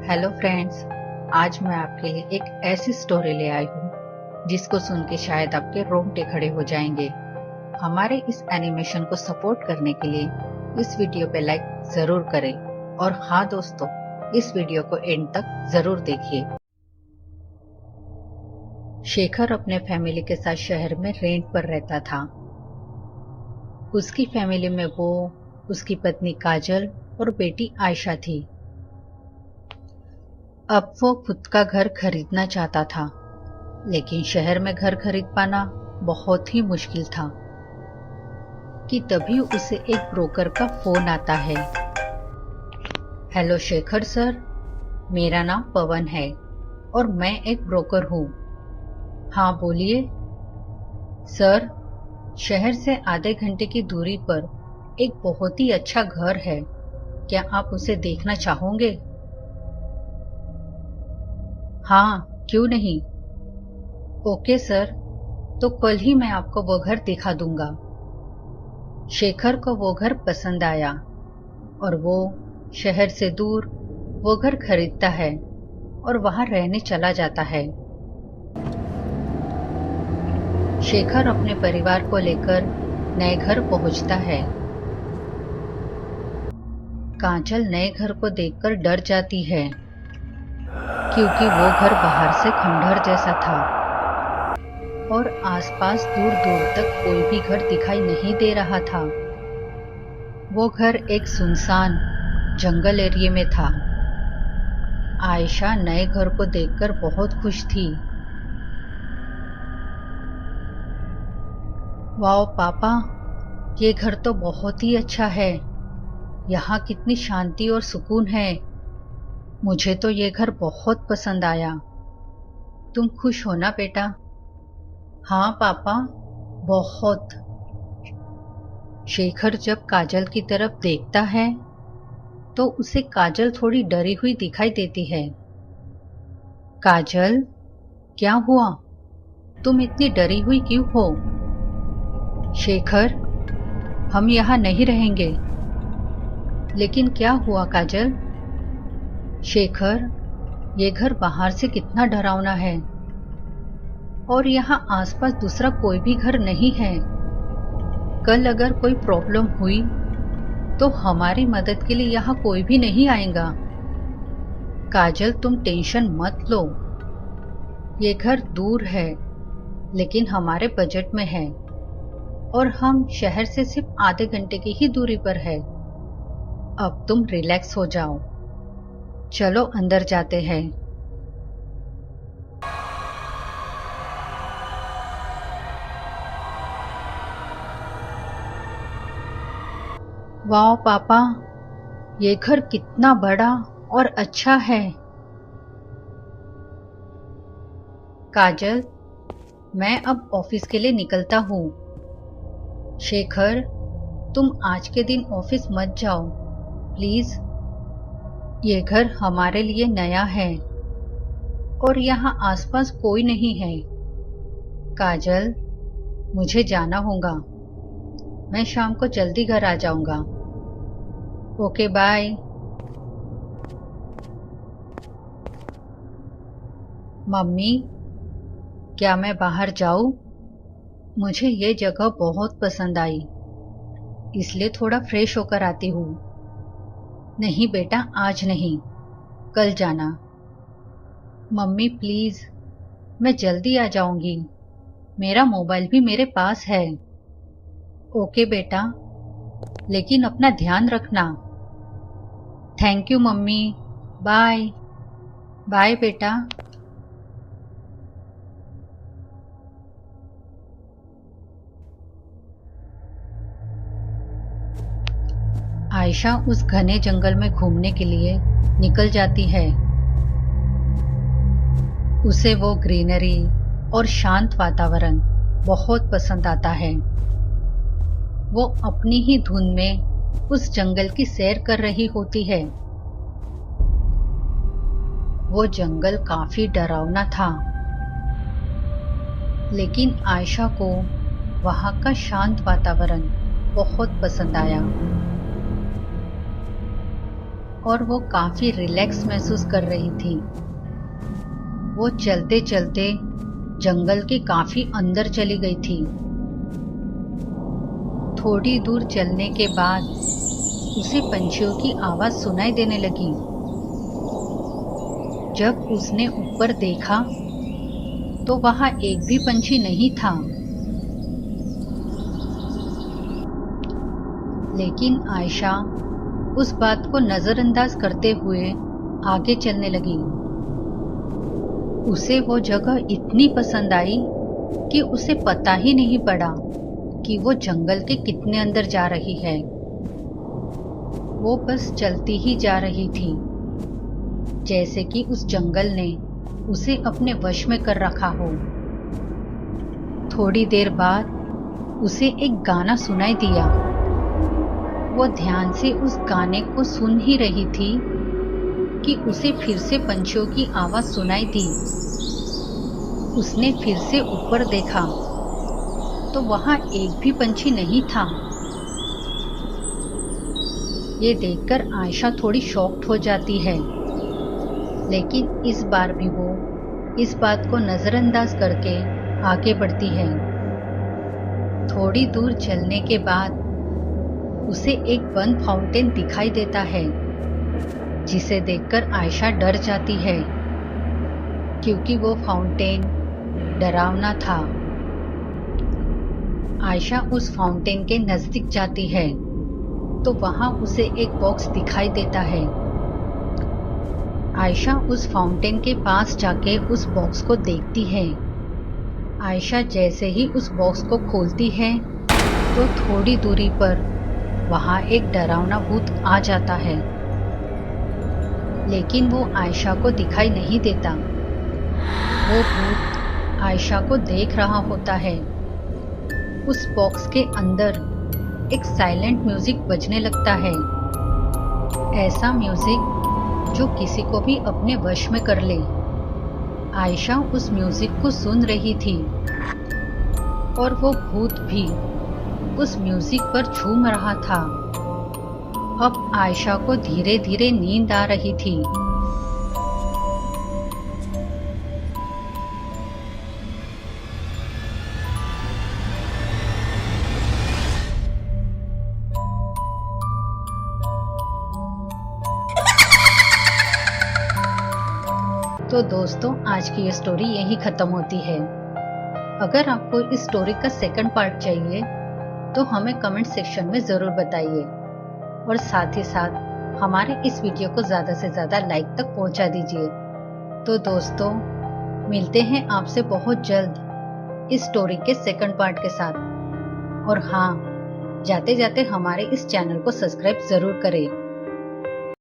Hello friends. आज मैं आपके लिए एक ऐसी स्टोरी ले आई हूँ जिसको सुन के शायद आपके रोंगटे खड़े हो जाएंगे। हमारे इस एनिमेशन को सपोर्ट करने के लिए इस वीडियो पे लाइक जरूर करें और हाँ दोस्तों, इस वीडियो को एंड तक जरूर देखिए। शेखर अपने फैमिली के साथ शहर में रेंट पर रहता था। उसकी फैमिली में वो, उसकी पत्नी काजल और बेटी आयशा थी। अब वो खुद का घर खरीदना चाहता था, लेकिन शहर में घर खरीद पाना बहुत ही मुश्किल था कि तभी उसे एक ब्रोकर का फोन आता है। हेलो शेखर सर, मेरा नाम पवन है और मैं एक ब्रोकर हूँ। हाँ बोलिए सर, शहर से आधे घंटे की दूरी पर एक बहुत ही अच्छा घर है, क्या आप उसे देखना चाहोगे? हाँ, क्यों नहीं। ओके सर, तो कल ही मैं आपको वो घर दिखा दूंगा। शेखर को वो घर पसंद आया और वो शहर से दूर वो घर खरीदता है और वहां रहने चला जाता है। शेखर अपने परिवार को लेकर नए घर पहुंचता है। काजल नए घर को देखकर डर जाती है क्योंकि वो घर बाहर से खंडहर जैसा था और आसपास दूर दूर तक कोई भी घर दिखाई नहीं दे रहा था। वो घर एक सुनसान जंगल एरिया में था। आयशा नए घर को देखकर बहुत खुश थी। वाओ पापा, ये घर तो बहुत ही अच्छा है। यहाँ कितनी शांति और सुकून है। मुझे तो ये घर बहुत पसंद आया। तुम खुश हो ना बेटा? हाँ पापा, बहुत। शेखर जब काजल की तरफ देखता है तो उसे काजल थोड़ी डरी हुई दिखाई देती है। काजल, क्या हुआ? तुम इतनी डरी हुई क्यों हो? शेखर, हम यहाँ नहीं रहेंगे। लेकिन क्या हुआ काजल? शेखर, ये घर बाहर से कितना डरावना है और यहाँ आसपास दूसरा कोई भी घर नहीं है। कल अगर कोई प्रॉब्लम हुई तो हमारी मदद के लिए यहाँ कोई भी नहीं आएगा। काजल, तुम टेंशन मत लो। ये घर दूर है लेकिन हमारे बजट में है और हम शहर से सिर्फ आधे घंटे की ही दूरी पर है। अब तुम रिलैक्स हो जाओ। चलो अंदर जाते हैं। वाह पापा, ये घर कितना बड़ा और अच्छा है। काजल, मैं अब ऑफिस के लिए निकलता हूँ। शेखर, तुम आज के दिन ऑफिस मत जाओ प्लीज। ये घर हमारे लिए नया है और यहाँ आसपास कोई नहीं है। काजल, मुझे जाना होगा। मैं शाम को जल्दी घर आ जाऊंगा। Okay bye. मम्मी, क्या मैं बाहर जाऊं? मुझे ये जगह बहुत पसंद आई, इसलिए थोड़ा फ्रेश होकर आती हूँ। नहीं बेटा, आज नहीं, कल जाना। मम्मी प्लीज, मैं जल्दी आ जाऊंगी। मेरा मोबाइल भी मेरे पास है। ओके बेटा, लेकिन अपना ध्यान रखना। Thank you mummy, bye. Bye बेटा। आयशा उस घने जंगल में घूमने के लिए निकल जाती है। उसे वो ग्रीनरी और शांत वातावरण बहुत पसंद आता है। वो अपनी ही धुन में उस जंगल की सैर कर रही होती है। वो जंगल काफी डरावना था, लेकिन आयशा को वहां का शांत वातावरण बहुत पसंद आया। और वो काफी रिलैक्स महसूस कर रही थी। वो चलते चलते जंगल के काफी अंदर चली गई थी। थोड़ी दूर चलने के बाद उसे पंछियों की आवाज सुनाई देने लगी। जब उसने ऊपर देखा तो वहां एक भी पंछी नहीं था। लेकिन आयशा उस बात को नजरअंदाज करते हुए आगे चलने लगी। उसे वो जगह इतनी पसंद आई कि उसे पता ही नहीं पड़ा कि वो जंगल के कितने अंदर जा रही है। वो बस चलती ही जा रही थी, जैसे कि उस जंगल ने उसे अपने वश में कर रखा हो। थोड़ी देर बाद उसे एक गाना सुनाई दिया। वो ध्यान से उस गाने को सुन ही रही थी कि उसे फिर से पंछियों की आवाज सुनाई दी। उसने फिर से ऊपर देखा तो वहां एक भी पंछी नहीं था। ये देखकर आयशा थोड़ी शॉक्ड हो जाती है, लेकिन इस बार भी वो इस बात को नजरअंदाज करके आगे बढ़ती है। थोड़ी दूर चलने के बाद उसे एक बंद फाउंटेन दिखाई देता है, जिसे देखकर आयशा डर जाती है, क्योंकि वो फाउंटेन डरावना था। आयशा उस फाउंटेन के नजदीक जाती है तो वहां उसे एक बॉक्स दिखाई देता है। आयशा उस फाउंटेन के पास जाके उस बॉक्स को देखती है। आयशा जैसे ही उस बॉक्स को खोलती है तो थोड़ी दूरी पर वहां एक डरावना भूत आ जाता है, लेकिन वो आयशा को दिखाई नहीं देता। वो भूत आयशा को देख रहा होता है। उस बॉक्स के अंदर एक साइलेंट म्यूजिक बजने लगता है, ऐसा म्यूजिक जो किसी को भी अपने वश में कर ले। आयशा उस म्यूजिक को सुन रही थी और वो भूत भी उस म्यूजिक पर झूम रहा था। अब आयशा को धीरे धीरे नींद आ रही थी। तो दोस्तों, आज की ये स्टोरी यहीं खत्म होती है। अगर आपको इस स्टोरी का सेकंड पार्ट चाहिए तो हमें कमेंट सेक्शन में जरूर बताइए, और साथ ही साथ हमारे इस वीडियो को ज्यादा से ज्यादा लाइक तक पहुंचा दीजिए। तो दोस्तों, मिलते हैं आपसे बहुत जल्द इस स्टोरी के सेकंड पार्ट के साथ। और हाँ, जाते जाते हमारे इस चैनल को सब्सक्राइब जरूर करें।